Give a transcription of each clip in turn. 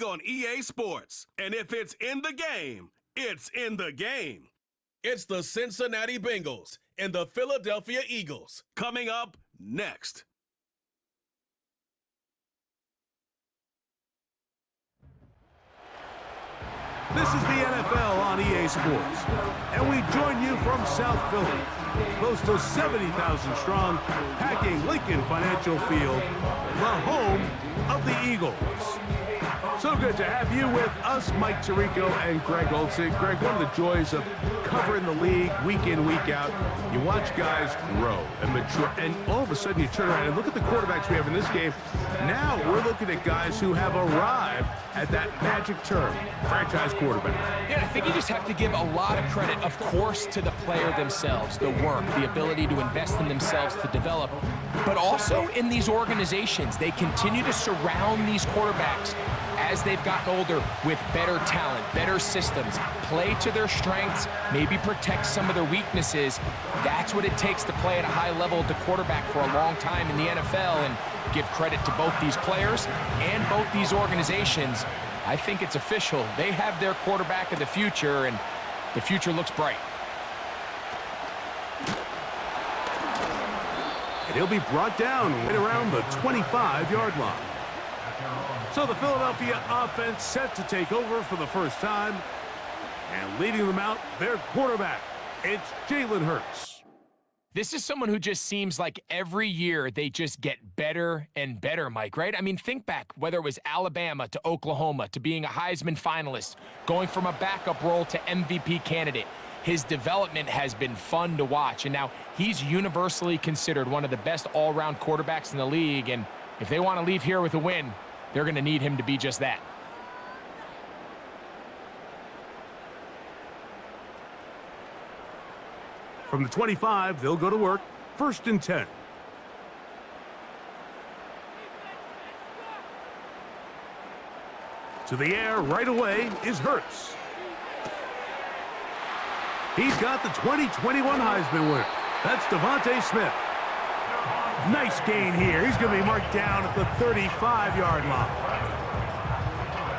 league on EA Sports. And if it's in the game, it's in the game. It's the Cincinnati Bengals and the Philadelphia Eagles. Coming up next. This is the NFL on EA Sports, and we join you from South Philly, close to 70,000 strong, packing Lincoln Financial Field, the home of the Eagles. So good to have you with us, Mike Tirico and Greg Olson. Greg, one of the joys of covering the league week in, week out, you watch guys grow and mature, and all of a sudden you turn around and look at the quarterbacks we have in this game. Now we're looking at guys who have arrived at that magic term, franchise quarterback. Yeah, I think you just have to give a lot of credit, of course, to the player themselves, the work, the ability to invest in themselves to develop, but also in these organizations. They continue to surround these quarterbacks as they've gotten older with better talent, better systems, play to their strengths, maybe protect some of their weaknesses. That's what it takes to play at a high level at the quarterback for a long time in the NFL, and give credit to both these players and both these organizations. I think it's official. They have their quarterback of the future, and the future looks bright. And he'll be brought down right around the 25-yard line. So the Philadelphia offense set to take over for the first time, and leading them out, their quarterback, it's Jalen Hurts. This is someone who just seems like every year they just get better and better, Mike, right? I mean, think back, whether it was Alabama to Oklahoma to being a Heisman finalist, going from a backup role to MVP candidate. His development has been fun to watch, and now he's universally considered one of the best all-around quarterbacks in the league, and if they want to leave here with a win, they're going to need him to be just that. From the 25, they'll go to work. 1st and 10. To the air right away is Hurts. He's got the 2021 Heisman winner. That's Devontae Smith. Nice gain here. He's going to be marked down at the 35-yard line.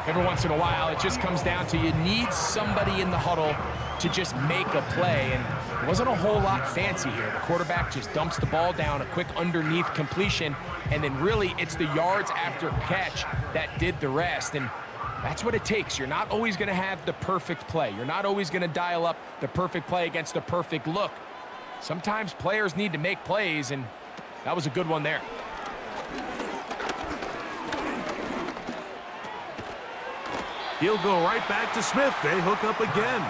Every once in a while, it just comes down to you need somebody in the huddle to just make a play, and it wasn't a whole lot fancy here. The quarterback just dumps the ball down, a quick underneath completion, and then really it's the yards after catch that did the rest, and that's what it takes. You're not always going to have the perfect play. You're not always going to dial up the perfect play against the perfect look. Sometimes players need to make plays, and that was a good one there. He'll go right back to Smith. They hook up again.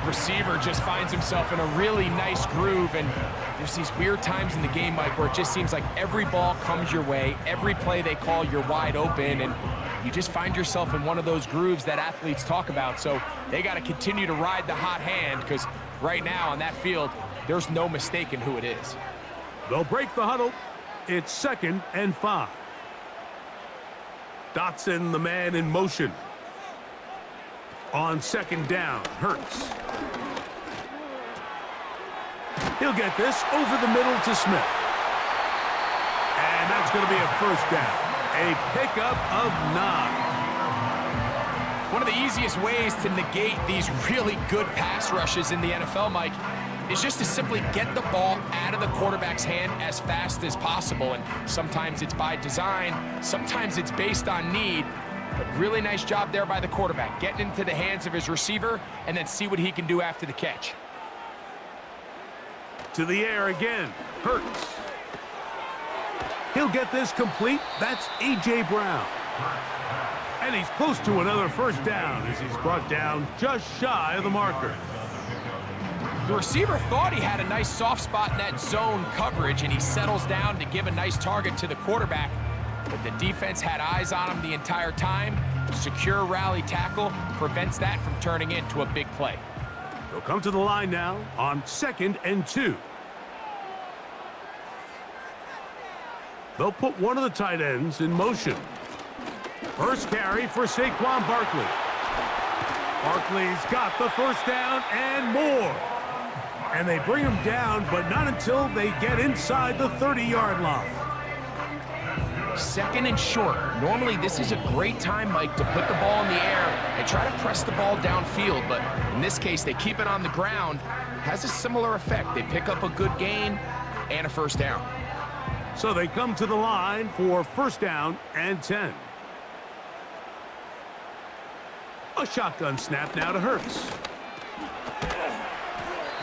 Receiver just finds himself in a really nice groove, and there's these weird times in the game, Mike, where it just seems like every ball comes your way, every play they call, you're wide open, and you just find yourself in one of those grooves that athletes talk about. So they got to continue to ride the hot hand, because right now on that field, there's no mistaking who it is. They'll break the huddle. It's 2nd and 5. Dotson, the man in motion. On 2nd down, Hurts. He'll get this over the middle to Smith. And that's going to be a 1st down. A pickup of 9. One of the easiest ways to negate these really good pass rushes in the NFL, Mike, is just to simply get the ball out of the quarterback's hand as fast as possible. And sometimes it's by design, sometimes it's based on need, but really nice job there by the quarterback, getting into the hands of his receiver and then see what he can do after the catch. To the air again, Hurts. He'll get this complete. That's A.J. Brown. And he's close to another 1st down as he's brought down just shy of the marker. The receiver thought he had a nice soft spot in that zone coverage, and he settles down to give a nice target to the quarterback. But the defense had eyes on him the entire time. Secure rally tackle prevents that from turning into a big play. They'll come to the line now on 2nd and 2. They'll put one of the tight ends in motion. First carry for Saquon Barkley. Barkley's got the 1st down and more. And they bring him down, but not until they get inside the 30-yard line. 2nd and short. Normally, this is a great time, Mike, to put the ball in the air and try to press the ball downfield. But in this case, they keep it on the ground. Has a similar effect. They pick up a good gain and a first down. So they come to the line for 1st down and 10. A shotgun snap now to Hurts.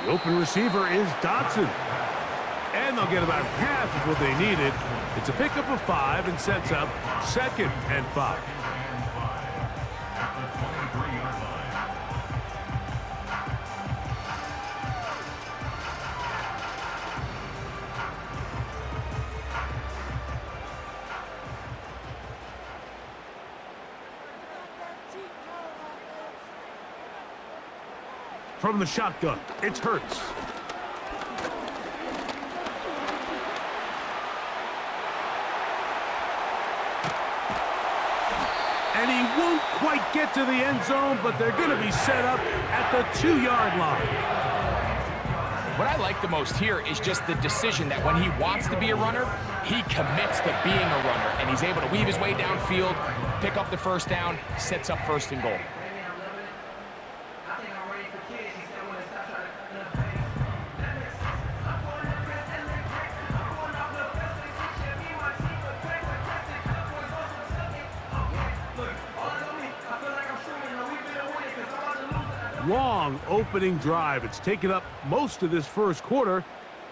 The open receiver is Dotson. And they'll get about half of what they needed. It's a pickup of 5 and sets up 2nd and 5. From the shotgun, it's Hurts. And he won't quite get to the end zone, but they're going to be set up at the 2-yard line. What I like the most here is just the decision that when he wants to be a runner, he commits to being a runner, and he's able to weave his way downfield, pick up the first down, sets up 1st and goal. Long opening drive. It's taken up most of this 1st quarter.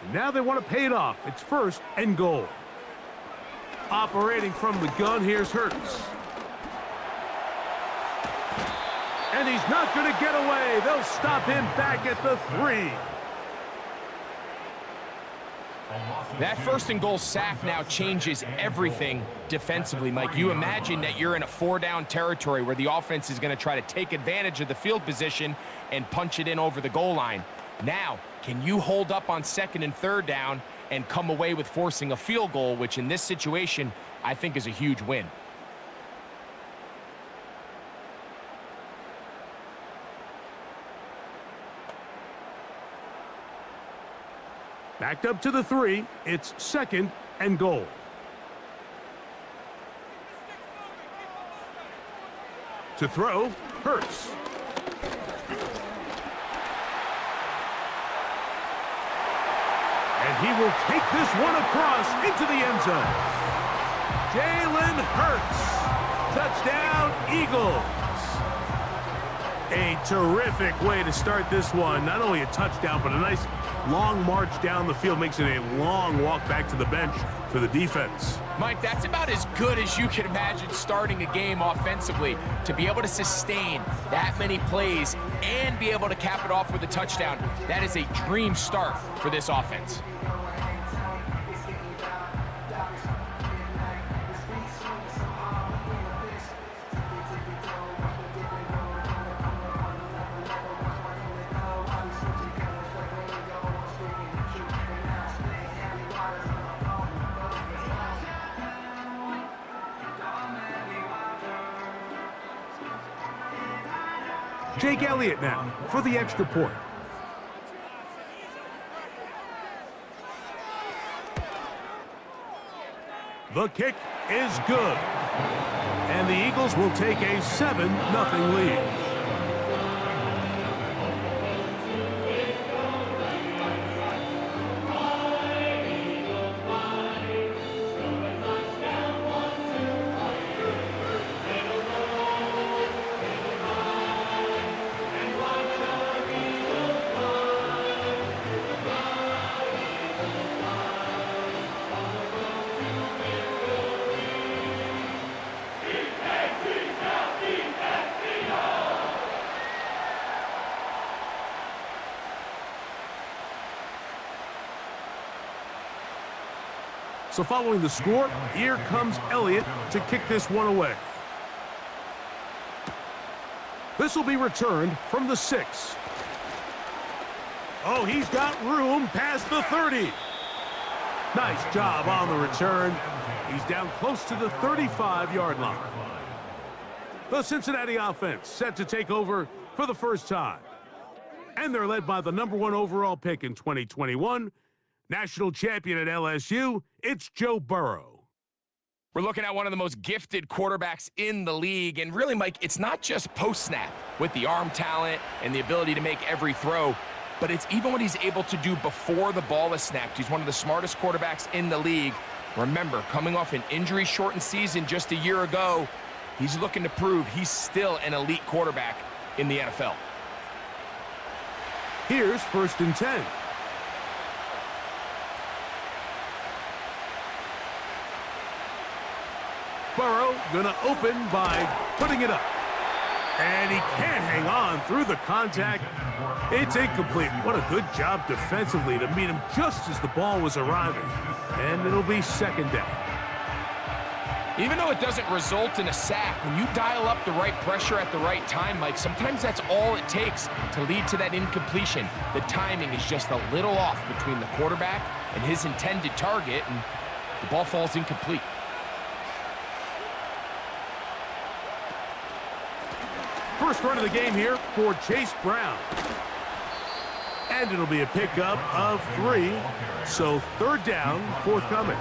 And now they want to pay it off. It's 1st and goal. Operating from the gun, here's Hurts. And he's not going to get away. They'll stop him back at the 3. That 1st and goal sack now changes everything defensively, Mike. You imagine that you're in a 4-down territory where the offense is going to try to take advantage of the field position and punch it in over the goal line. Now, can you hold up on 2nd and 3rd down and come away with forcing a field goal, which in this situation, I think is a huge win. Backed up to the 3. It's 2nd and goal. To throw, Hurts. And he will take this one across into the end zone. Jalen Hurts. Touchdown, Eagles. A terrific way to start this one. Not only a touchdown, but a nice long march down the field. Makes it a long walk back to the bench for the defense. Mike, that's about as good as you can imagine starting a game offensively. To be able to sustain that many plays and be able to cap it off with a touchdown, that is a dream start for this offense. Jake Elliott now for the extra point. The kick is good. And the Eagles will take a 7-0 lead. So following the score, here comes Elliott to kick this one away. This will be returned from the 6. Oh, he's got room past the 30. Nice job on the return. He's down close to the 35-yard line. The Cincinnati offense set to take over for the first time. And they're led by the #1 overall pick in 2021, national champion at LSU, it's Joe Burrow. We're looking at one of the most gifted quarterbacks in the league, and really, Mike, it's not just post-snap with the arm talent and the ability to make every throw, but it's even what he's able to do before the ball is snapped. He's one of the smartest quarterbacks in the league. Remember, coming off an injury-shortened season just a year ago, he's looking to prove he's still an elite quarterback in the NFL. Here's 1st and 10. Burrow gonna open by putting it up. And he can't hang on through the contact. It's incomplete. What a good job defensively to meet him just as the ball was arriving. And it'll be 2nd down. Even though it doesn't result in a sack, when you dial up the right pressure at the right time, Mike, sometimes that's all it takes to lead to that incompletion. The timing is just a little off between the quarterback and his intended target, and the ball falls incomplete. First run of the game here for Chase Brown. And it'll be a pickup of 3, so 3rd down forthcoming.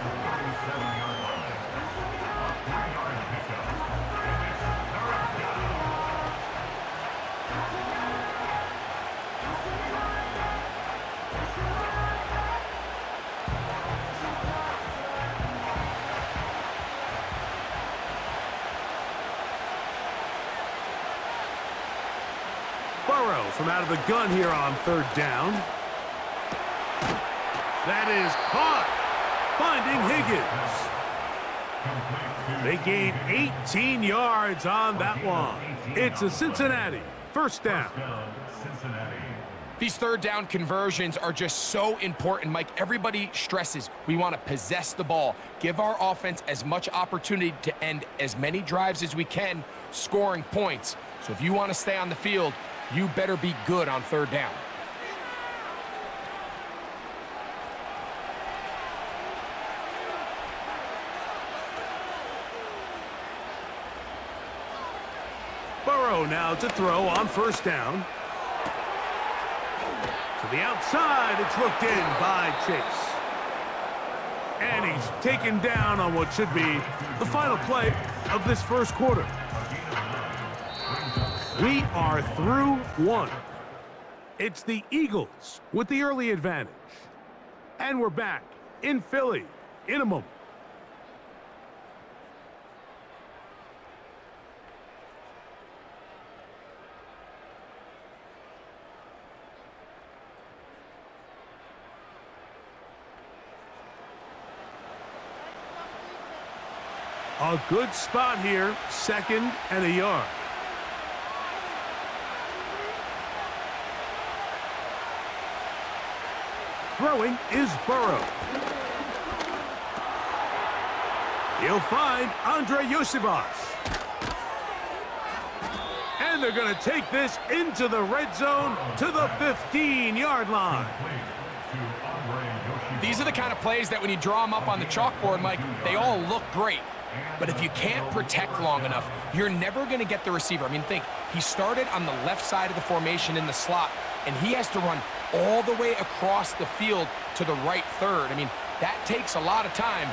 Burrow from out of the gun here on 3rd down. That is caught. Finding Higgins. They gain 18 yards on that one. It's a Cincinnati 1st down. These 3rd down conversions are just so important, Mike. Everybody stresses we want to possess the ball, give our offense as much opportunity to end as many drives as we can, scoring points. So if you want to stay on the field, you better be good on 3rd down. Burrow now to throw on 1st down. To the outside, it's looked in by Chase. And he's taken down on what should be the final play of this 1st quarter. We are through 1. It's the Eagles with the early advantage. And we're back in Philly in a moment. A good spot here, 2nd and a yard. Throwing is Burrow. He'll find Andre Yosibas. And they're going to take this into the red zone to the 15-yard line. These are the kind of plays that when you draw them up on the chalkboard, Mike, they all look great. But if you can't protect long enough, you're never going to get the receiver. I mean, think, he started on the left side of the formation in the slot, and he has to run all the way across the field to the right 3rd. I mean, that takes a lot of time.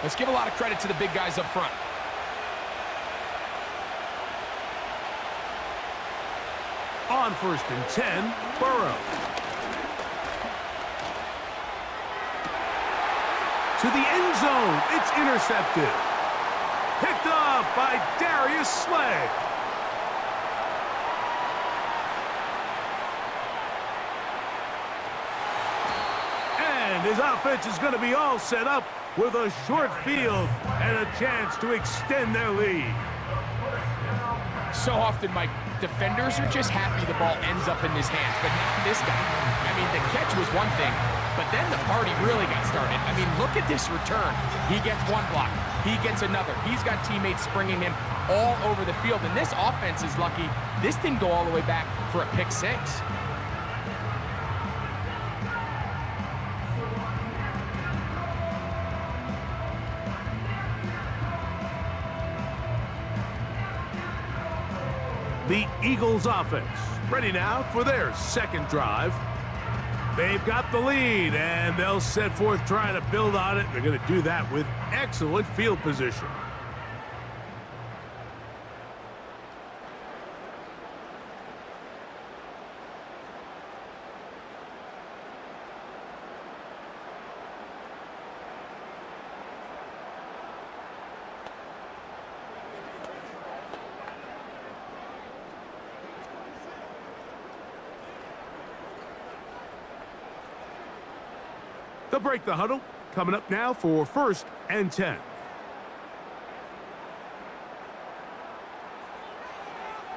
Let's give a lot of credit to the big guys up front. On 1st and 10, Burrow. To the end zone, it's intercepted. Picked off by Darius Slay. And his offense is going to be all set up with a short field and a chance to extend their lead. So often, Mike, defenders are just happy the ball ends up in his hands, but not this guy. I mean, the catch was one thing, but then the party really got started. I mean, look at this return. He gets one block. He gets another. He's got teammates springing him all over the field, and this offense is lucky this didn't go all the way back for a pick 6. The Eagles offense ready now for their 2nd drive. They've got the lead, and they'll set forth trying to build on it. They're going to do that with excellent field position. They'll break the huddle. Coming up now for 1st and 10.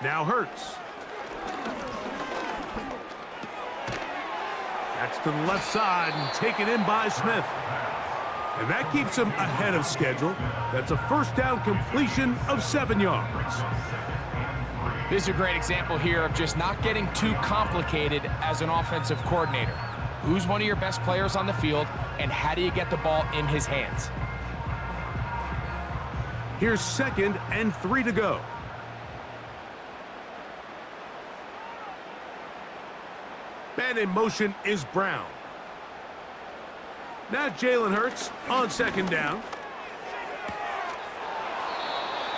Now Hurts. That's to the left side and taken in by Smith. And that keeps him ahead of schedule. That's a first down completion of 7 yards. This is a great example here of just not getting too complicated as an offensive coordinator. Who's one of your best players on the field, and how do you get the ball in his hands? Here's 2nd and 3 to go. Man in motion is Brown. Now Jalen Hurts on 2nd down.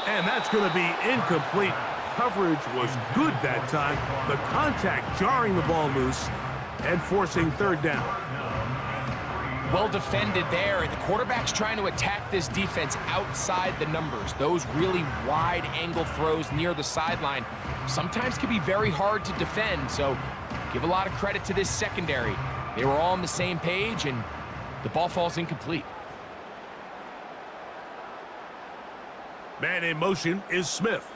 And that's going to be incomplete. Coverage was good that time. The contact jarring the ball loose and forcing 3rd down. Well defended there. The quarterback's trying to attack this defense outside the numbers. Those really wide angle throws near the sideline sometimes can be very hard to defend, so give a lot of credit to this secondary. They were all on the same page, and the ball falls incomplete. Man in motion is Smith.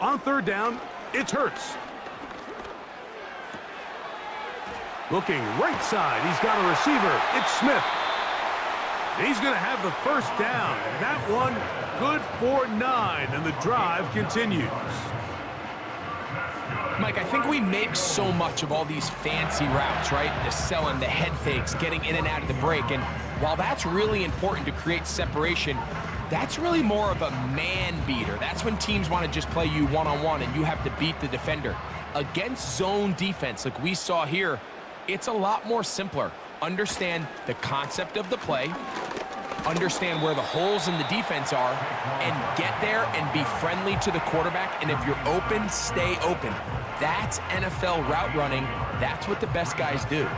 On 3rd down, it's Hurts. Looking right side, he's got a receiver. It's Smith. He's going to have the 1st down, and that one good for 9, and the drive continues. Mike, I think we make so much of all these fancy routes, right? The selling, the head fakes, getting in and out of the break. And while that's really important to create separation, that's really more of a man beater. That's when teams want to just play you one-on-one and you have to beat the defender. Against zone defense, like we saw here, it's a lot more simpler. Understand the concept of the play, understand where the holes in the defense are, and get there and be friendly to the quarterback. And if you're open, stay open. That's NFL route running. That's what the best guys do.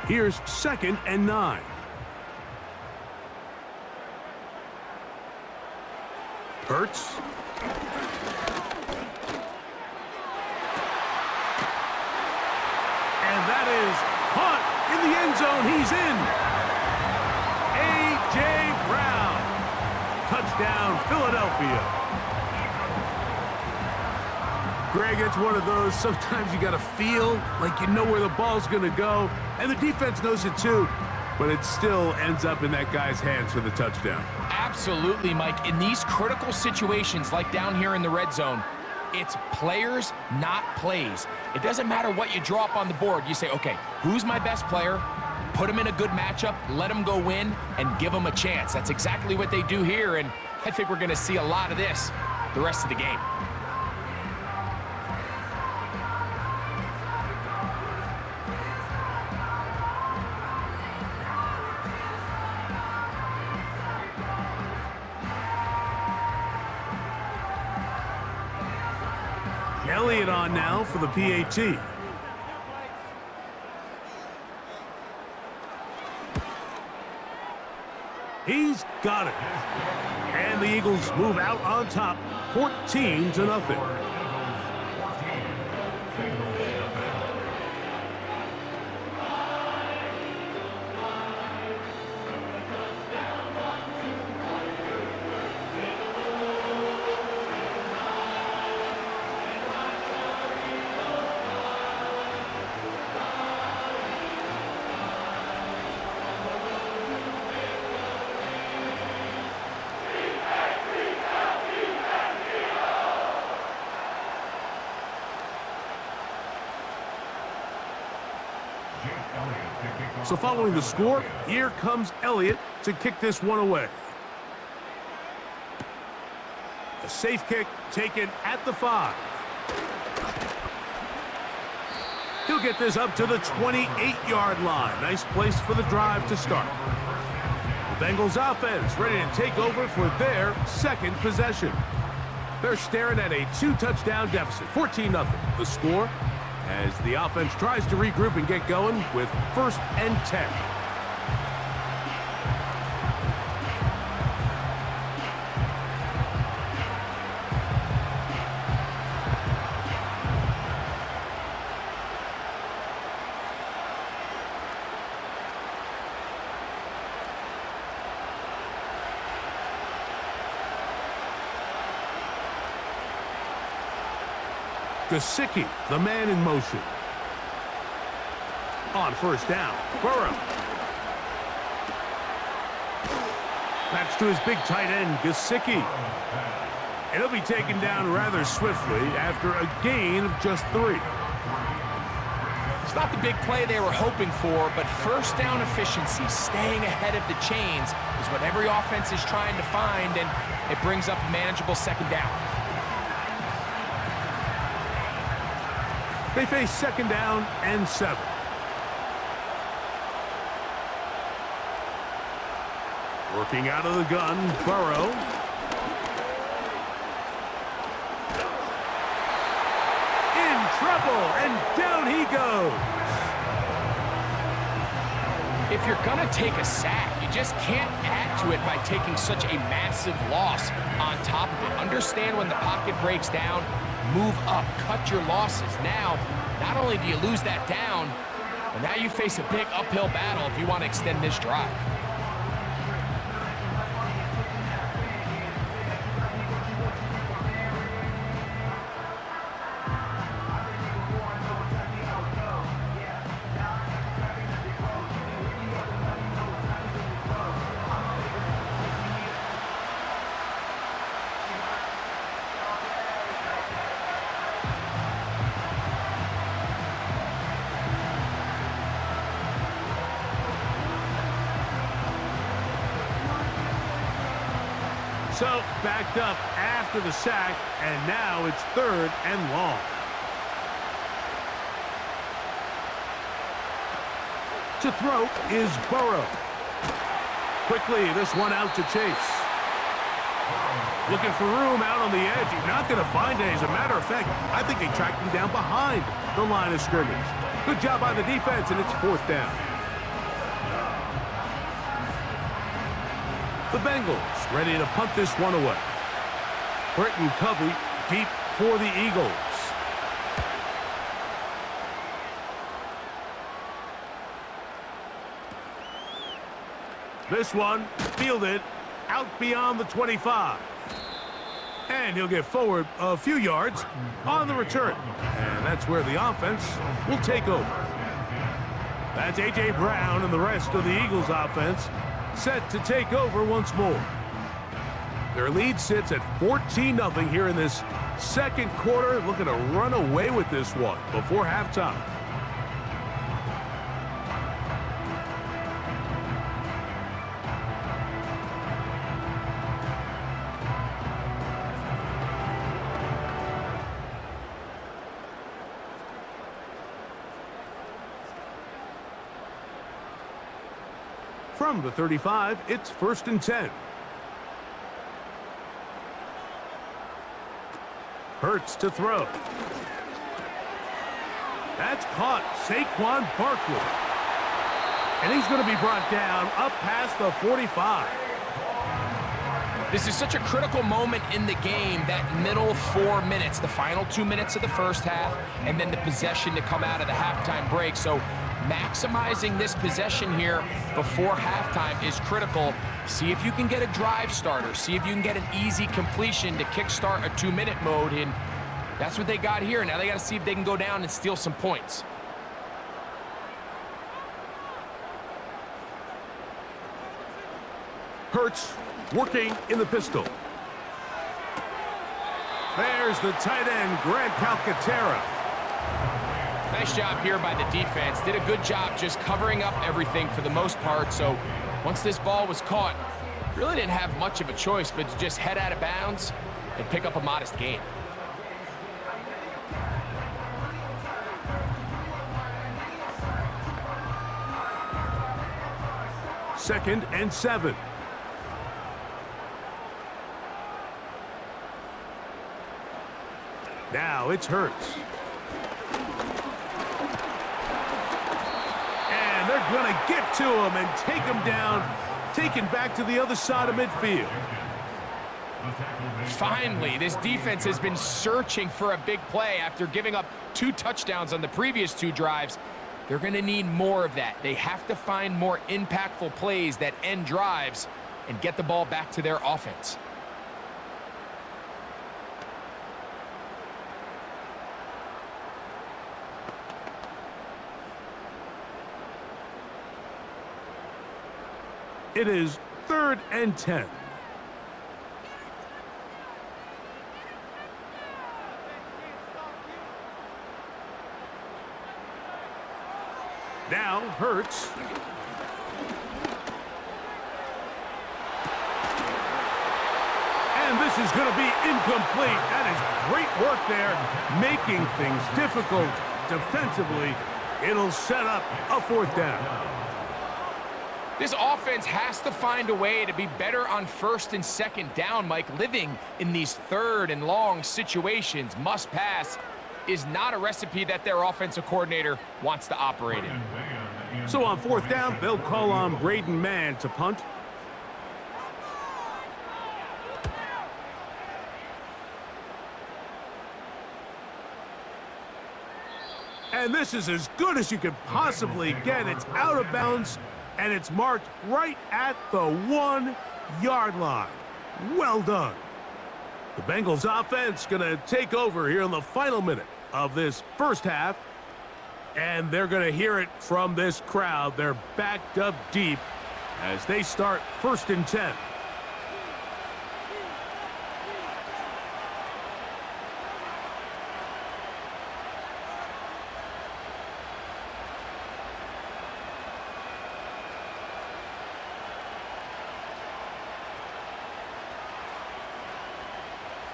Here's 2nd and 9. Hurts. And that is caught in the end zone. He's in. A.J. Brown. Touchdown, Philadelphia. Greg, it's one of those, sometimes you got to feel like you know where the ball's going to go, and the defense knows it too, but it still ends up in that guy's hands for the touchdown. Absolutely, Mike. In these critical situations, like down here in the red zone, it's players, not plays. It doesn't matter what you draw up on the board. You say, okay, who's my best player? Put him in a good matchup, let him go win, and give him a chance. That's exactly what they do here, and I think we're going to see a lot of this the rest of the game. Elliott on now for the PAT. He's got it. And the Eagles move out on top, 14-0. So following the score, here comes Elliott to kick this one away. A safe kick taken at the 5. He'll get this up to the 28-yard line. Nice place for the drive to start. The Bengals offense ready to take over for their second possession. They're staring at a 2-touchdown deficit, 14-0. The score as the offense tries to regroup and get going with 1st and 10. Gesicki, the man in motion. On first down, Burrow. That's to his big tight end, Gesicki. And he'll be taken down rather swiftly after a gain of just 3. It's not the big play they were hoping for, but first down efficiency, staying ahead of the chains, is what every offense is trying to find, and it brings up a manageable second down. They face second down and 7. Working out of the gun, Burrow. In trouble, and down he goes. If you're going to take a sack, you just can't add to it by taking such a massive loss on top of it. Understand when the pocket breaks down, move up, cut your losses. Now, not only do you lose that down, but now you face a big uphill battle if you want to extend this drive. So, backed up after the sack, and now it's 3rd and long. To throw is Burrow. Quickly, this one out to Chase. Looking for room out on the edge. He's not going to find it. As a matter of fact, I think they tracked him down behind the line of scrimmage. Good job by the defense, and it's 4th down. The Bengals ready to punt this one away. Britton Covey deep for the Eagles. This one fielded out beyond the 25. And he'll get forward a few yards on the return. And that's where the offense will take over. That's A.J. Brown and the rest of the Eagles offense set to take over once more. Their lead sits at 14-0 here in this second quarter, looking to run away with this one before halftime. From the 35, it's 1st and 10. Hurts to throw. That's caught. Saquon Barkley. And he's going to be brought down up past the 45. This is such a critical moment in the game, that middle 4 minutes, the final 2 minutes of the first half, and then the possession to come out of the halftime break. So maximizing this possession here before halftime is critical. See if you can get a drive starter. See if you can get an easy completion to kickstart a 2-minute mode, and that's what they got here. Now they got to see if they can go down and steal some points. Hurts working in the pistol. There's the tight end, Grant Calcaterra. Nice job here by the defense. Did a good job just covering up everything for the most part. So once this ball was caught, really didn't have much of a choice but to just head out of bounds and pick up a modest gain. Second and 7. Now it's Hurts. And they're going to get to him and take him down, taken back to the other side of midfield. Finally, this defense has been searching for a big play after giving up 2 touchdowns on the previous 2 drives. They're going to need more of that. They have to find more impactful plays that end drives and get the ball back to their offense. It is 3rd and 10. Now, Hurts. And this is going to be incomplete. That is great work there, making things difficult defensively. It'll set up a 4th down. This offense has to find a way to be better on 1st and 2nd down, Mike. Living in these 3rd and long situations, must pass, is not a recipe that their offensive coordinator wants to operate in. So on 4th down, they'll call on Braden Mann to punt. And this is as good as you could possibly get. It's out of bounds, and it's marked right at the 1-yard line. Well done. The Bengals offense going to take over here in the final minute of this first half. And they're going to hear it from this crowd. They're backed up deep as they start 1st and 10.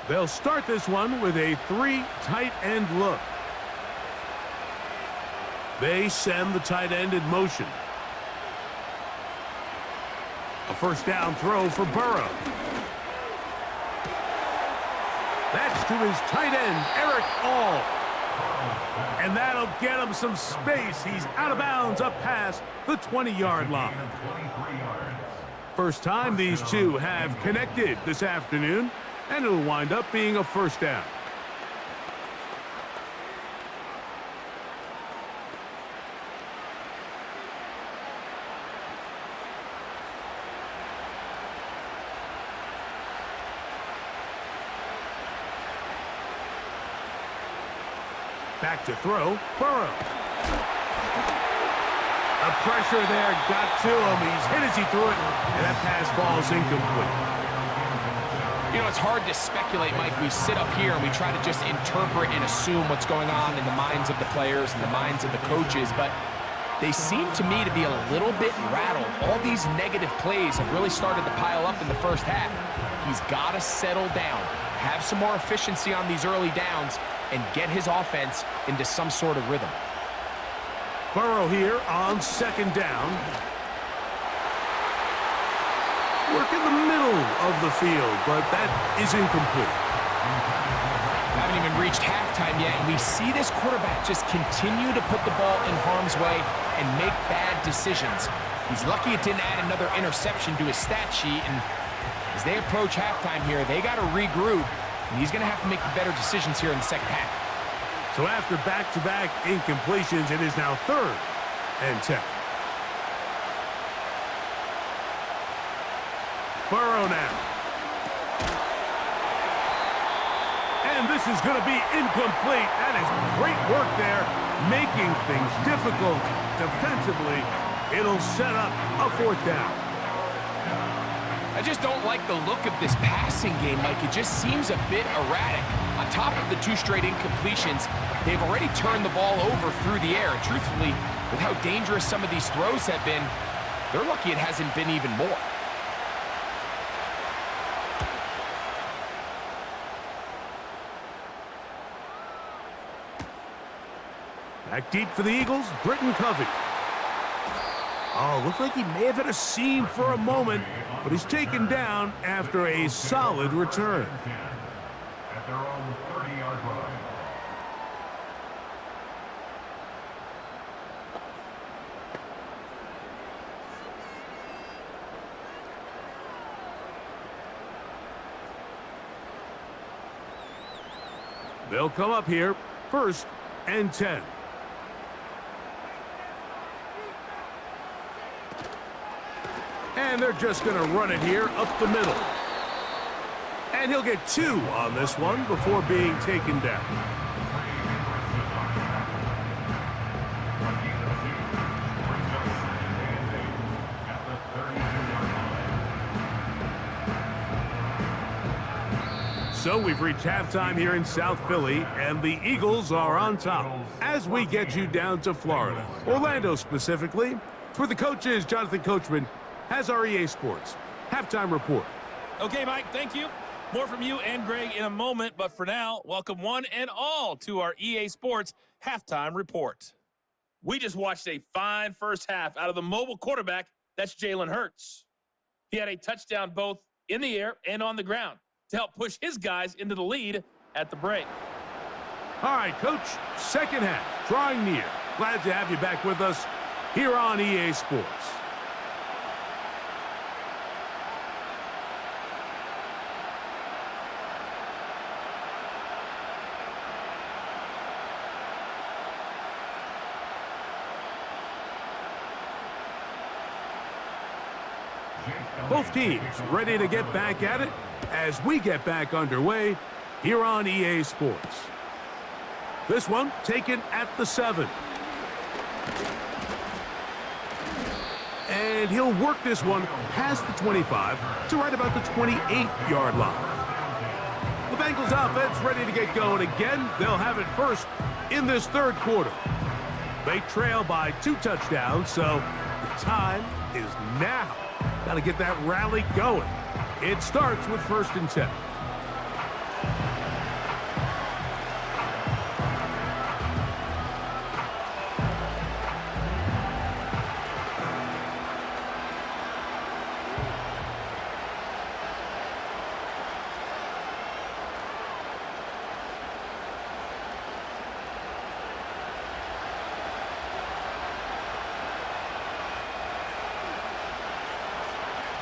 They'll start this one with a 3 tight end look. They send the tight end in motion. A 1st down throw for Burrow. That's to his tight end, Eric All. And that'll get him some space. He's out of bounds up past the 20-yard line. First time these two have connected this afternoon, and it'll wind up being a 1st down. Back to throw, Burrow. The pressure there got to him. He's hit as he threw it, and that pass falls incomplete. You know, it's hard to speculate, Mike. We sit up here and we try to just interpret and assume what's going on in the minds of the players and the minds of the coaches, but they seem to me to be a little bit rattled. All these negative plays have really started to pile up in the first half. He's got to settle down, have some more efficiency on these early downs, and get his offense into some sort of rhythm. Burrow here on 2nd down. Work in the middle of the field, but that is incomplete. Haven't even reached halftime yet, and we see this quarterback just continue to put the ball in harm's way and make bad decisions. He's lucky it didn't add another interception to his stat sheet, and as they approach halftime here, they got to regroup, and he's going to have to make the better decisions here in the second half. So after back-to-back incompletions, it is now 3rd and 10. Burrow now. And this is going to be incomplete. That is great work there, making things difficult defensively. It'll set up a 4th down. I just don't like the look of this passing game, Mike. It just seems a bit erratic. On top of the 2 straight incompletions, they've already turned the ball over through the air. And truthfully, with how dangerous some of these throws have been, they're lucky it hasn't been even more. Back deep for the Eagles, Britton Covey. Oh, looked like he may have hit a seam for a moment, but he's taken down after a solid return. At their own 30-yard line. They'll come up here, 1st and 10. And they're just going to run it here up the middle. And he'll get 2 on this one before being taken down. So we've reached halftime here in South Philly, and the Eagles are on top. As we get you down to Florida, Orlando specifically, for the coaches, Jonathan Coachman has our EA Sports halftime report. Okay, Mike, thank you. More from you and Greg in a moment, but for now, welcome one and all to our EA Sports halftime report. We just watched a fine first half out of the mobile quarterback, that's Jalen Hurts. He had a touchdown both in the air and on the ground to help push his guys into the lead at the break. All right, Coach, second half, drawing near. Glad to have you back with us here on EA Sports. Both teams ready to get back at it as we get back underway here on EA Sports. This one taken at the 7. And he'll work this one past the 25 to right about the 28-yard line. The Bengals offense ready to get going again. They'll have it first in this third quarter. They trail by 2 touchdowns, so the time is now. Got to get that rally going. It starts with 1st and 10.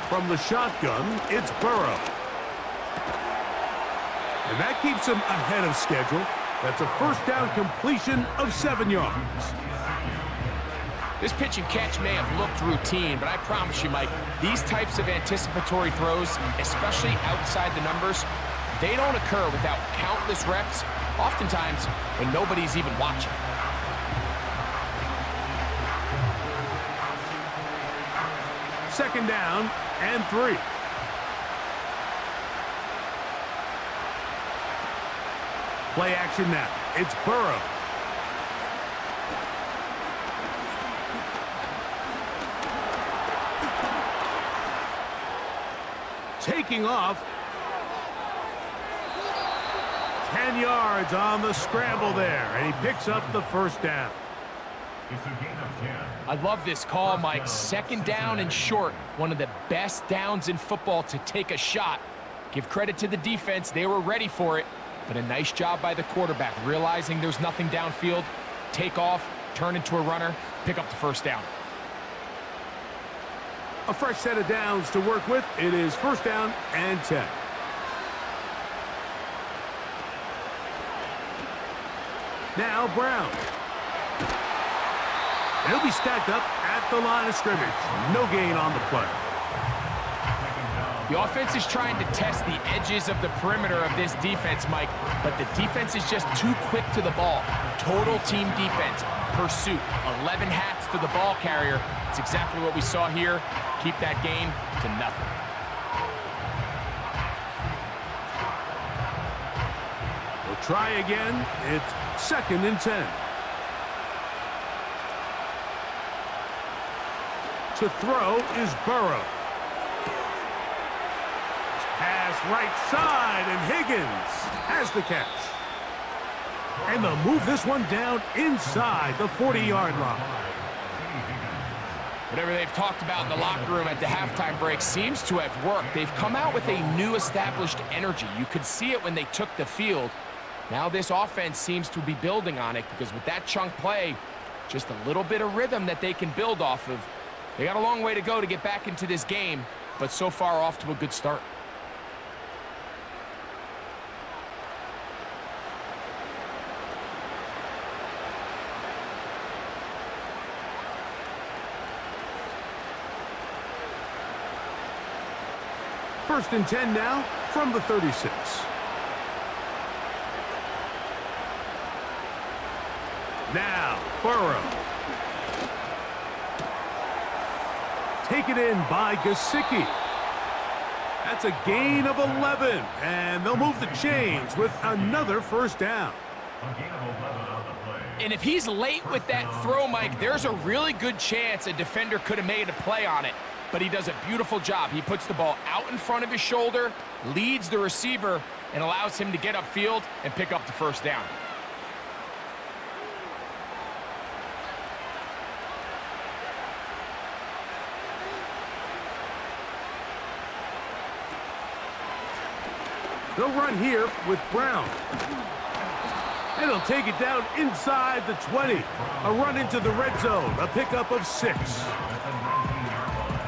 From the shotgun, it's Burrow. And that keeps him ahead of schedule. That's a first down completion of 7 yards. This pitch and catch may have looked routine, but I promise you, Mike, these types of anticipatory throws, especially outside the numbers, they don't occur without countless reps, oftentimes when nobody's even watching. Second down and 3. Play action now. It's Burrow. Taking off. 10 yards on the scramble there, and he picks up the first down. It's a gain of 10. I love this call, Mike. Second down and short. One of the best downs in football to take a shot. Give credit to the defense. They were ready for it. But a nice job by the quarterback, realizing there's nothing downfield. Take off, turn into a runner, pick up the first down. A fresh set of downs to work with. It is 1st down and 10. Now Brown. He'll be stacked up at the line of scrimmage. No gain on the play. The offense is trying to test the edges of the perimeter of this defense, Mike, but the defense is just too quick to the ball. Total team defense, pursuit, 11 hats to the ball carrier. It's exactly what we saw here. Keep that game to nothing. We'll try again. It's 2nd and 10. To throw is Burrow. Pass right side, and Higgins has the catch. And they'll move this one down inside the 40-yard line. Whatever they've talked about in the locker room at the halftime break seems to have worked. They've come out with a new established energy. You could see it when they took the field. Now this offense seems to be building on it because with that chunk play, just a little bit of rhythm that they can build off of. They got a long way to go to get back into this game, but so far off to a good start. First and 10 now from the 36. Now, Burrow. Taken in by Gesicki. That's a gain of 11, and they'll move the chains with another first down. A gain of 11 on the play. And if he's late with that throw, Mike, there's a really good chance a defender could have made a play on it. But he does a beautiful job. He puts the ball out in front of his shoulder, leads the receiver, and allows him to get upfield and pick up the first down. They'll run here with Brown. And he'll take it down inside the 20. A run into the red zone, a pickup of 6. At the 19-yard line.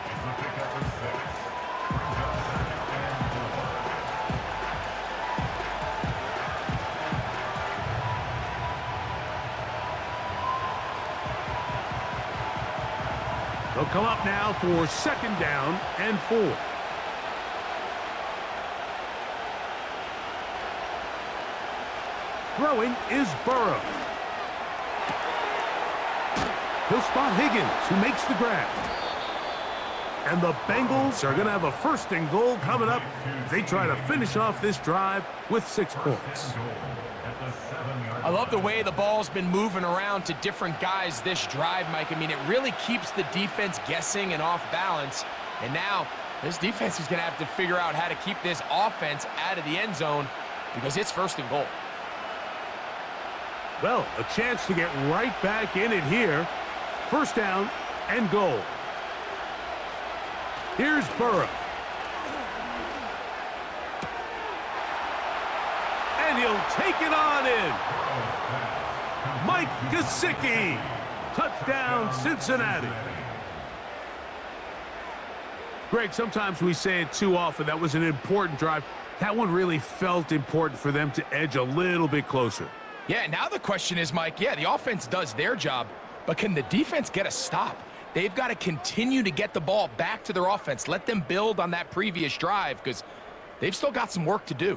It's the pickup of 6. Brings up 2nd and 4. They'll come up now for 2nd down and 4. Throwing is Burrow. He'll spot Higgins, who makes the grab. And the Bengals are going to have a 1st and goal coming up. They try to finish off this drive with 6 points. I love the way the ball's been moving around to different guys this drive, Mike. I mean, it really keeps the defense guessing and off balance. And now this defense is going to have to figure out how to keep this offense out of the end zone because it's 1st and goal. Well, a chance to get right back in it here. 1st down and goal. Here's Burrow. And he'll take it on in. Mike Gesicki. Touchdown, Cincinnati. Greg, sometimes we say it too often. That was an important drive. That one really felt important for them to edge a little bit closer. Yeah, now the question is, Mike, yeah, the offense does their job, but can the defense get a stop? They've got to continue to get the ball back to their offense. Let them build on that previous drive because they've still got some work to do.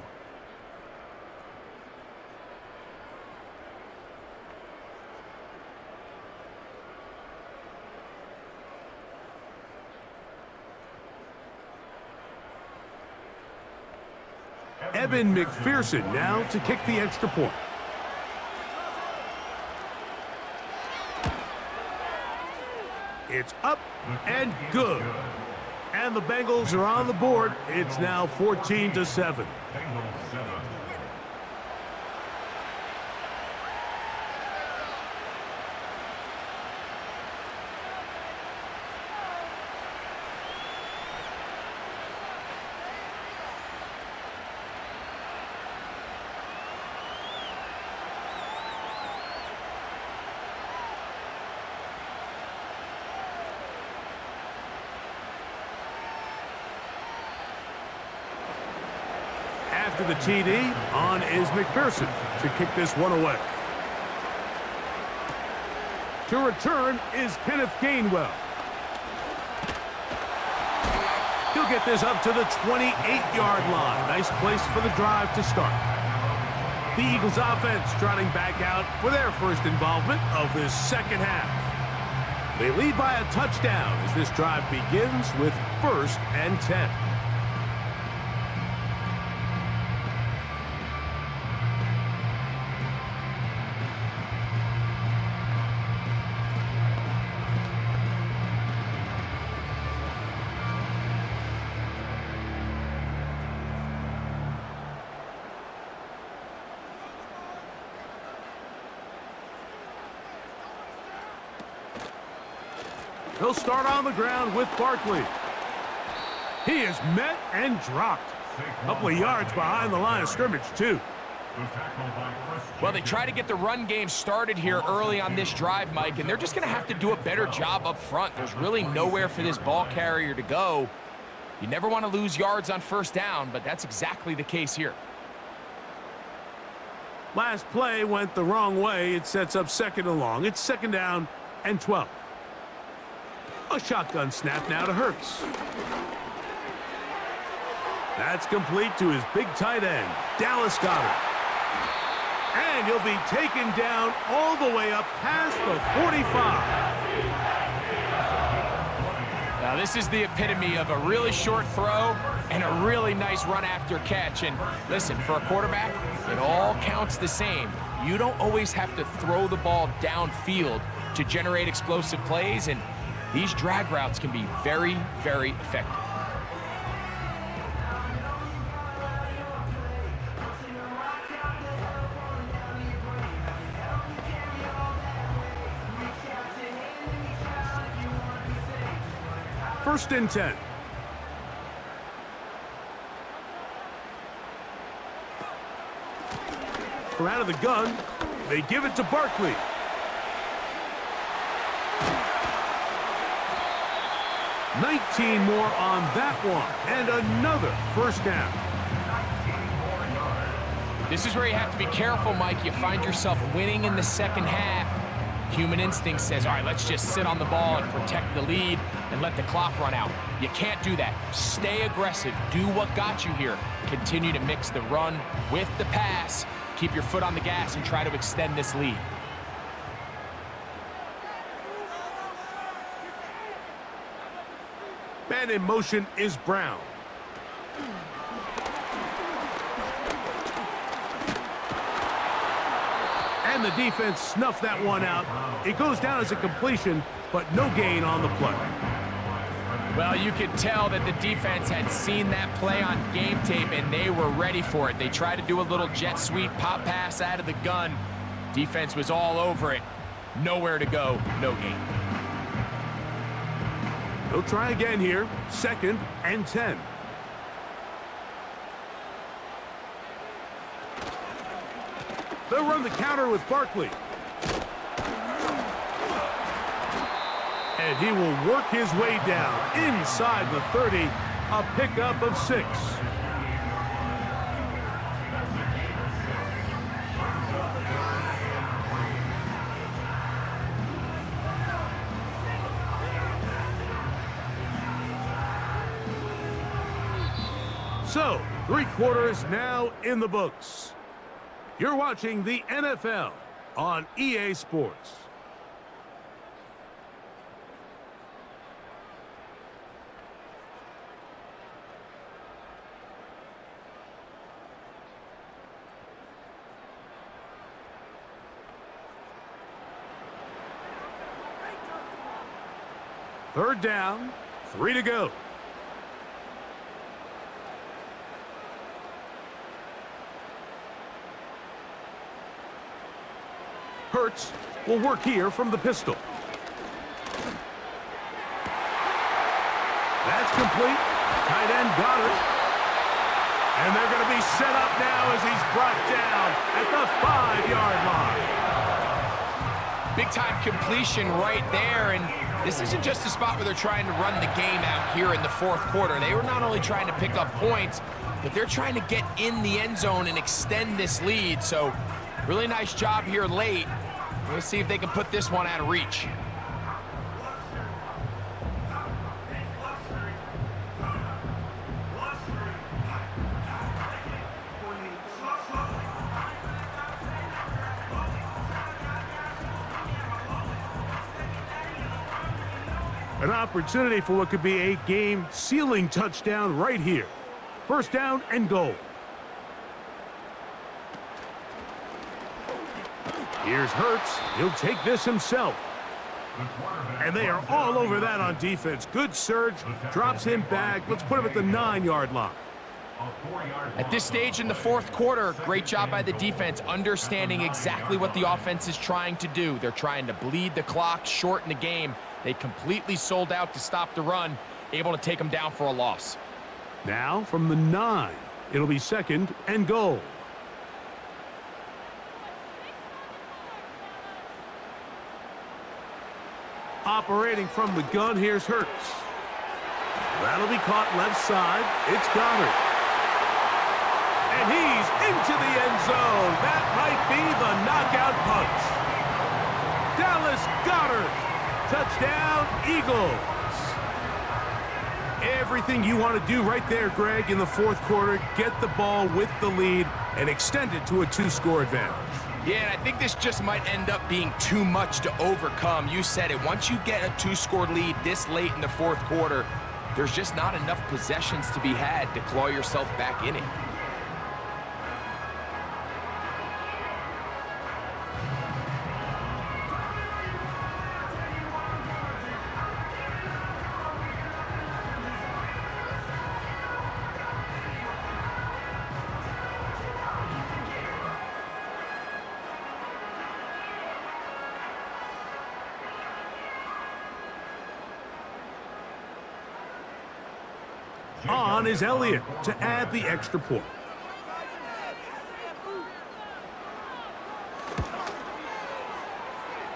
Evan McPherson now to kick the extra point. It's up and good. And the Bengals are on the board. It's now 14-7. Bengals 7. After the TD, on is McPherson to kick this one away. To return is Kenneth Gainwell. He'll get this up to the 28-yard line. Nice place for the drive to start. The Eagles offense trotting back out for their first involvement of this 2nd half. They lead by a touchdown as this drive begins with 1st and 10. He'll start on the ground with Barkley. He is met and dropped. A couple of yards behind the line of scrimmage, too. Well, they try to get the run game started here early on this drive, Mike, and they're just going to have to do a better job up front. There's really nowhere for this ball carrier to go. You never want to lose yards on 1st down, but that's exactly the case here. Last play went the wrong way. It sets up 2nd and long. It's 2nd down and 12. A shotgun snap now to Hurts. That's complete to his big tight end, Dallas Goedert. And he'll be taken down all the way up past the 45. Now, this is the epitome of a really short throw and a really nice run after catch. And listen, for a quarterback, it all counts the same. You don't always have to throw the ball downfield to generate explosive plays, and these drag routes can be very, very effective. First and 10. From out of the gun, they give it to Barkley. $19 more on that one, and another first down. This is where you have to be careful, Mike. You find yourself winning in the second half. Human instinct says, all right, let's just sit on the ball and protect the lead and let the clock run out. You can't do that. Stay aggressive. Do what got you here. Continue to mix the run with the pass. Keep your foot on the gas and try to extend this lead. Man in motion is Brown. And the defense snuffed that one out. It goes down as a completion, but no gain on the play. Well, you could tell that the defense had seen that play on game tape, and they were ready for it. They tried to do a little jet sweep pop pass out of the gun. Defense was all over it. Nowhere to go, no gain. They'll try again here. Second and 10. They'll run the counter with Barkley. And he will work his way down inside the 30, a pickup of 6. So, 3 quarters now in the books. You're watching the NFL on EA Sports. Third down, 3 to go. Hurts will work here from the pistol. That's complete. Tight end got it. And they're going to be set up now as he's brought down at the 5-yard line. Big-time completion right there, and this isn't just a spot where they're trying to run the game out here in the fourth quarter. They were not only trying to pick up points, but they're trying to get in the end zone and extend this lead. So really nice job here late. We'll see if they can put this one out of reach. An opportunity for what could be a game-sealing touchdown right here. First down and goal. Here's Hurts. He'll take this himself. And they are all over that on defense. Good surge. Drops him back. Let's put him at the 9-yard line. At this stage in the fourth quarter, great job by the defense, understanding exactly what the offense is trying to do. They're trying to bleed the clock, shorten the game. They completely sold out to stop the run, able to take them down for a loss. Now from the 9, it'll be second and goal. Operating from the gun, here's Hurts. That'll be caught left side. It's Goddard. And he's into the end zone. That might be the knockout punch. Dallas Goddard. Touchdown, Eagles. Everything you want to do right there, Greg, in the fourth quarter. Get the ball with the lead and extend it to a 2-score advantage. Yeah, and I think this just might end up being too much to overcome. You said it. Once you get a 2-score lead this late in the fourth quarter, there's just not enough possessions to be had to claw yourself back in it. On is Elliott to add the extra point.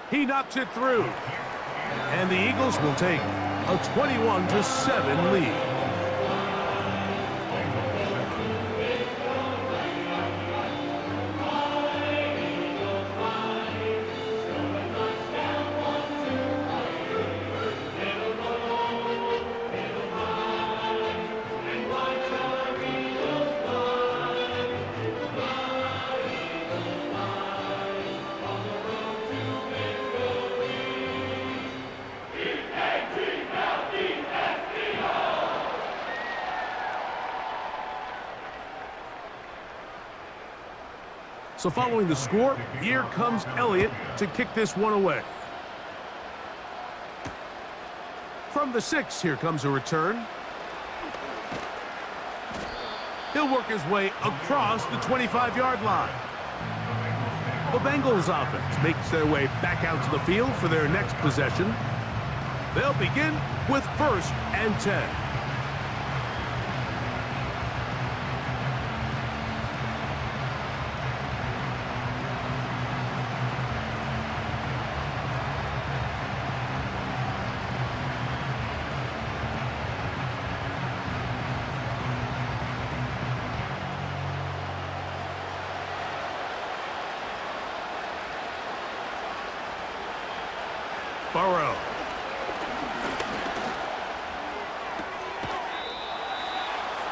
He knocks it through. And the Eagles will take a 21-7 lead. So following the score, here comes Elliott to kick this one away. From the 6, here comes a return. He'll work his way across the 25-yard line. The Bengals offense makes their way back out to the field for their next possession. They'll begin with 1st and 10. Burrow.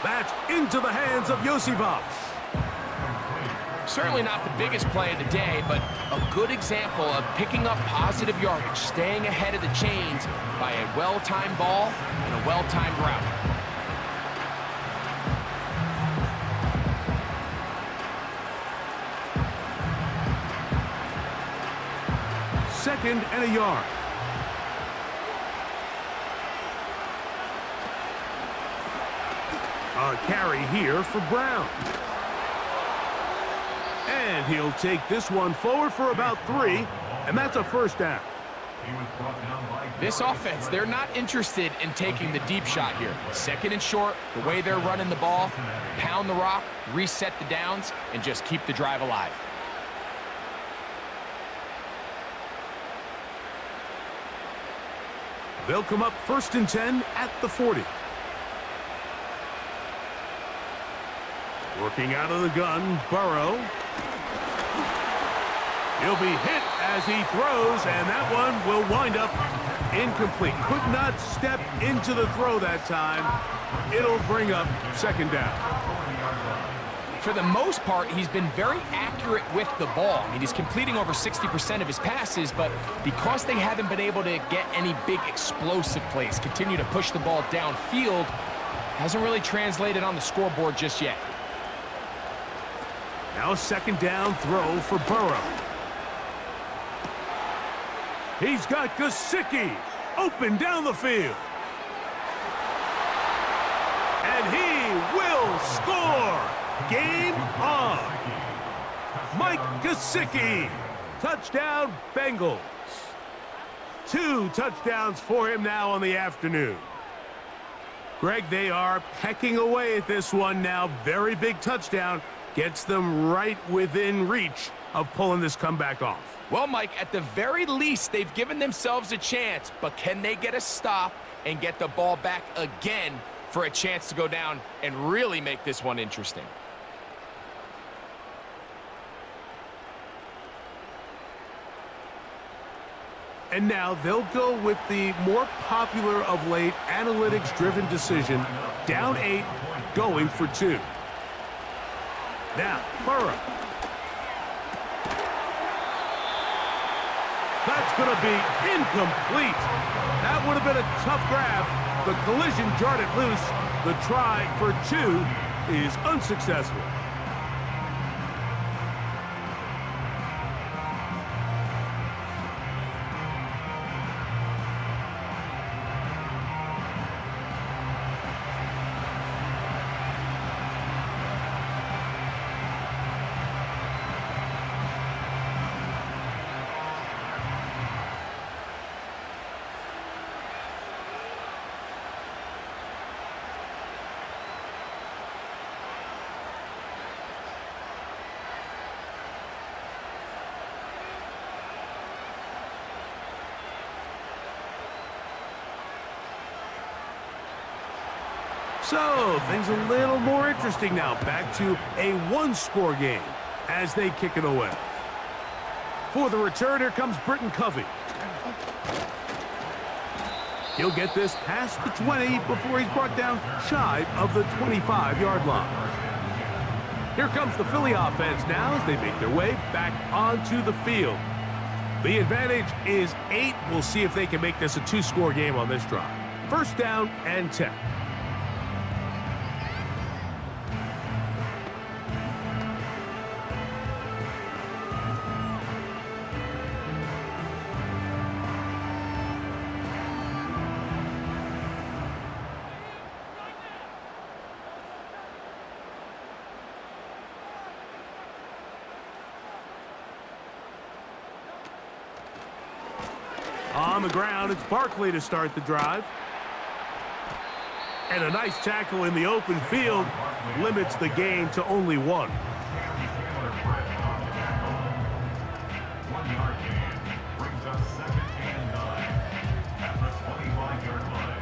That's into the hands of Yosivas. Certainly not the biggest play of the day, but a good example of picking up positive yardage, staying ahead of the chains by a well-timed ball and a well-timed route. Second and a yard. A carry here for Brown. And he'll take this one forward for about 3, and that's a 1st down. This offense, they're not interested in taking the deep shot here. 2nd and short, the way they're running the ball, pound the rock, reset the downs, and just keep the drive alive. They'll come up 1st and 10 at the 40. Working out of the gun, Burrow. He'll be hit as he throws, and that one will wind up incomplete. Could not step into the throw that time. It'll bring up 2nd down. For the most part, he's been very accurate with the ball. I mean, he's completing over 60% of his passes, but because they haven't been able to get any big explosive plays, continue to push the ball downfield, hasn't really translated on the scoreboard just yet. Now a 2nd down throw for Burrow. He's got Gesicki open down the field. And he will score. Game on. Mike Gesicki. Touchdown, Bengals. 2 touchdowns for him now on the afternoon. Greg, they are pecking away at this one now. Very big touchdown. Gets them right within reach of pulling this comeback off. Well, Mike, at the very least, they've given themselves a chance, but can they get a stop and get the ball back again for a chance to go down and really make this one interesting? And now they'll go with the more popular of late analytics-driven decision, down 8, going for 2. Now, Burrow. That's going to be incomplete. That would have been a tough grab. The collision jarred it loose. The try for 2 is unsuccessful. So, things a little more interesting now. Back to a one-score game as they kick it away. For the return, here comes Britton Covey. He'll get this past the 20 before he's brought down shy of the 25-yard line. Here comes the Philly offense now as they make their way back onto the field. The advantage is 8. We'll see if they can make this a 2-score game on this drive. First down and 10. On the ground, it's Barkley to start the drive. And a nice tackle in the open field limits the gain to only 1. 1-yard gain brings us 2nd and 9 at the 25-yard line.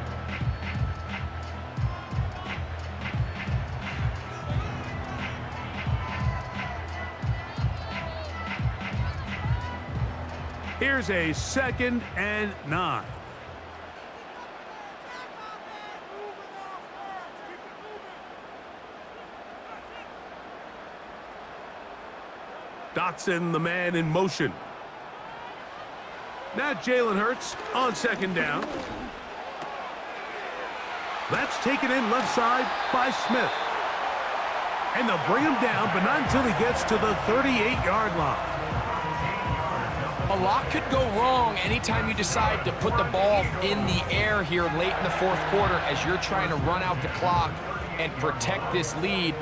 Here's a 2nd and 9. Dotson, the man in motion. Now Jalen Hurts on 2nd down. That's taken in left side by Smith. And they'll bring him down, but not until he gets to the 38-yard line. A lot could go wrong anytime you decide to put the ball in the air here late in the 4th quarter as you're trying to run out the clock and protect this lead.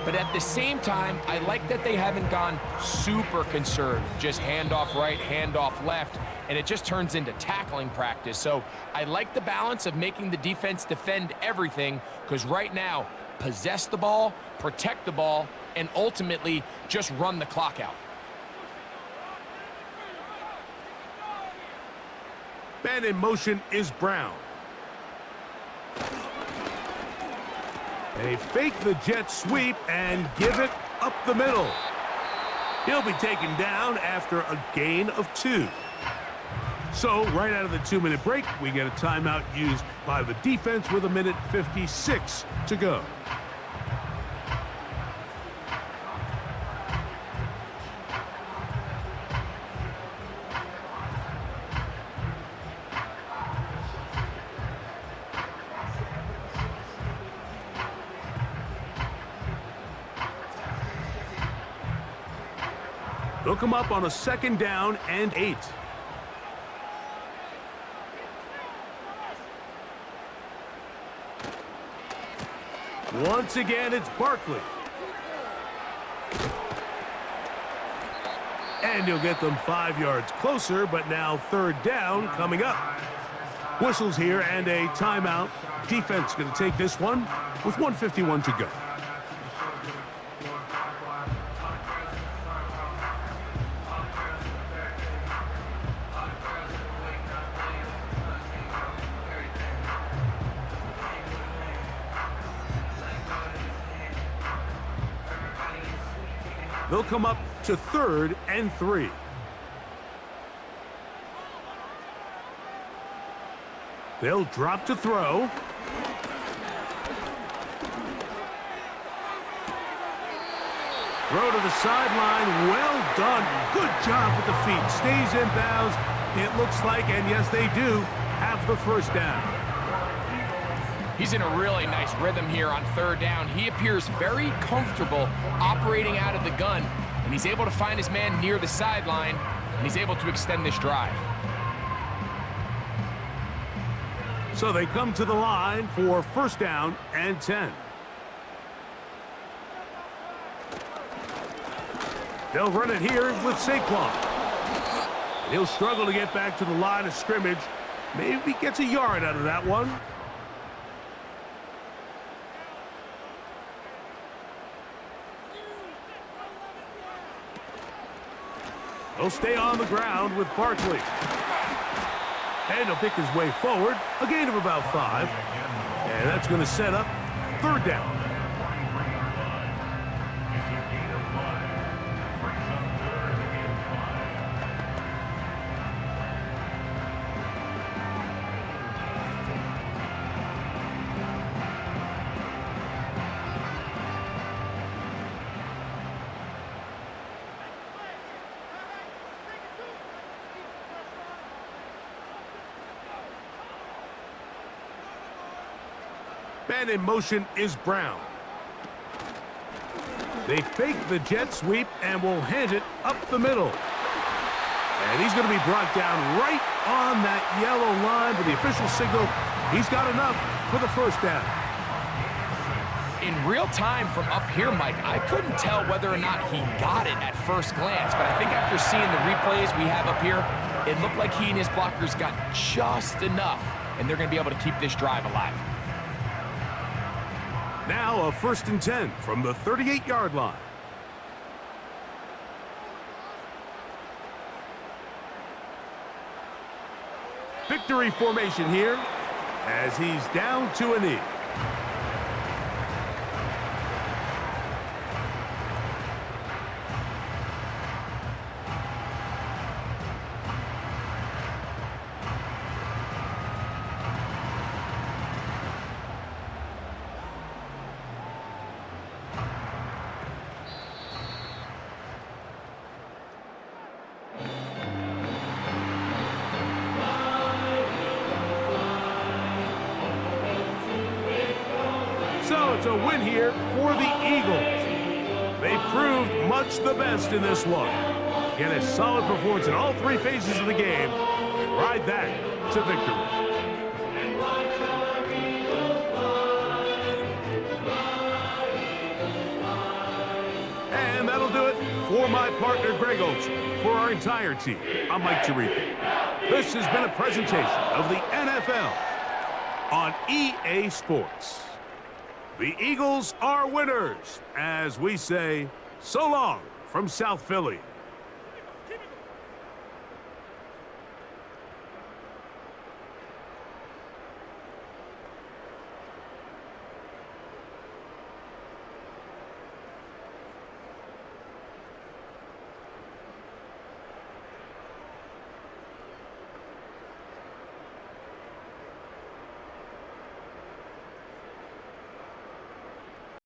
But at the same time, I like that they haven't gone super conservative, just handoff right, handoff left, and it just turns into tackling practice. So I like the balance of making the defense defend everything, because right now, possess the ball, protect the ball, and ultimately just run the clock out. Man in motion is Brown. They fake the jet sweep and give it up the middle. He'll be taken down after a gain of 2. So, right out of the 2-minute break, we get a timeout used by the defense with 1:56 to go. They'll come up on a 2nd down and 8. Once again, it's Barkley. And he'll get them 5 yards closer, but now 3rd down coming up. Whistles here and a timeout. Defense going to take this one with 1:51 to go. They'll come up to 3rd and 3. They'll drop to throw. Throw to the sideline. Well done. Good job with the feet. Stays in bounds It looks like, and yes, they do, have the first down. He's in a really nice rhythm here on third down. He appears very comfortable operating out of the gun, and he's able to find his man near the sideline, and he's able to extend this drive. So they come to the line for first down and 10. They'll run it here with Saquon. He'll struggle to get back to the line of scrimmage. Maybe gets a yard out of that one. He'll stay on the ground with Barkley. And he'll pick his way forward, a gain of about 5. And that's going to set up third down. And in motion is Brown. They fake the jet sweep and will hand it up the middle. And he's going to be brought down right on that yellow line with the official signal. He's got enough for the first down. In real time from up here, Mike, I couldn't tell whether or not he got it at first glance, but I think after seeing the replays we have up here, it looked like he and his blockers got just enough, and they're going to be able to keep this drive alive. Now a first and 10 from the 38-yard line. Victory formation here as he's down to a knee. So it's a win here for the Eagles. They proved much the best in this one. Get a solid performance in all three phases of the game and ride that to victory. And that'll do it for my partner, Greg Oates. For our entire team, I'm Mike Tirico. This has been a presentation of the NFL on EA Sports. The Eagles are winners, as we say, so long from South Philly.